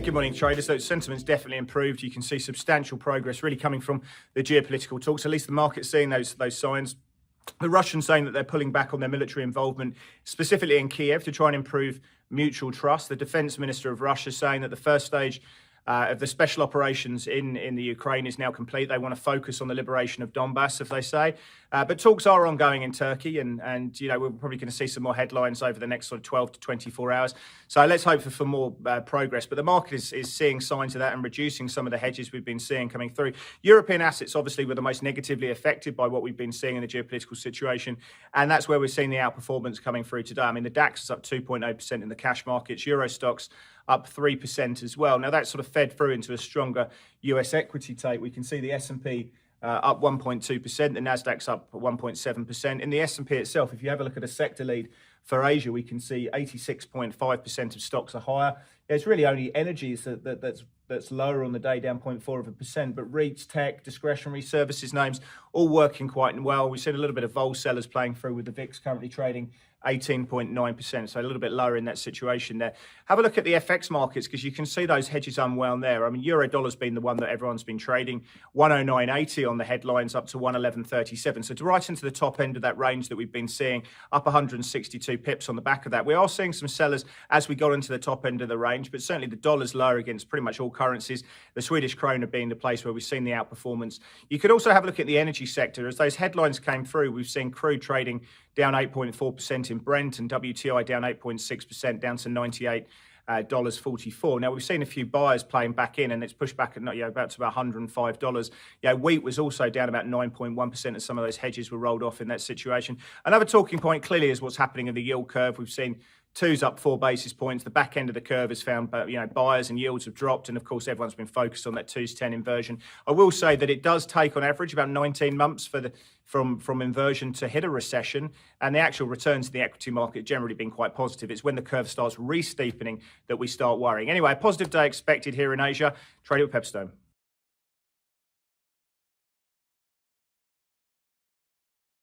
good morning, traders. So sentiment's definitely improved. You can see substantial progress really coming from the geopolitical talks. At least the market's seeing those signs. The Russians saying that they're pulling back on their military involvement, specifically in Kiev, to try and improve mutual trust. The defense minister of Russia saying that the first stage of the special operations in the Ukraine is now complete. They want to focus on the liberation of Donbass, as they say. But talks are ongoing in Turkey, and you know, we're probably going to see some more headlines over the next sort of 12 to 24 hours. So let's hope for more progress. But the market is seeing signs of that and reducing some of the hedges we've been seeing coming through. European assets obviously were the most negatively affected by what we've been seeing in the geopolitical situation, and that's where we're seeing the outperformance coming through today. I mean, the DAX is up 2.8% in the cash markets. Euro stocks up 3% as well. Now, that sort of fed through into a stronger US equity take. We can see the S&P up 1.2%, the Nasdaq's up 1.7%. In the S&P itself, if you have a look at a sector lead for Asia, we can see 86.5% of stocks are higher. It's really only energies that's lower on the day, down 0.4%. But REITs, tech, discretionary services names, all working quite well. We've seen a little bit of vol sellers playing through with the VIX currently trading 18.9%, so a little bit lower in that situation there. Have a look at the FX markets because you can see those hedges unwound there. I mean, euro dollar's been the one that everyone's been trading. 109.80 on the headlines up to 111.37. So to right into the top end of that range that we've been seeing, up 162 pips on the back of that. We are seeing some sellers as we got into the top end of the range, but certainly the dollar's lower against pretty much all currencies. The Swedish krona being the place where we've seen the outperformance. You could also have a look at the energy sector. As those headlines came through, we've seen crude trading down 8.4% in Brent and WTI down 8.6%, down to $98.44. Now, we've seen a few buyers playing back in, and it's pushed back at about to about $105. Wheat was also down about 9.1% as some of those hedges were rolled off in that situation. Another talking point clearly is what's happening in the yield curve. We've seen two's up 4 basis points. The back end of the curve has found, buyers and yields have dropped. And of course, everyone's been focused on that 2's 10 inversion. I will say that it does take on average about 19 months from inversion to hit a recession. And the actual returns to the equity market generally been quite positive. It's when the curve starts re-steepening that we start worrying. Anyway, a positive day expected here in Asia. Trade with Pepperstone.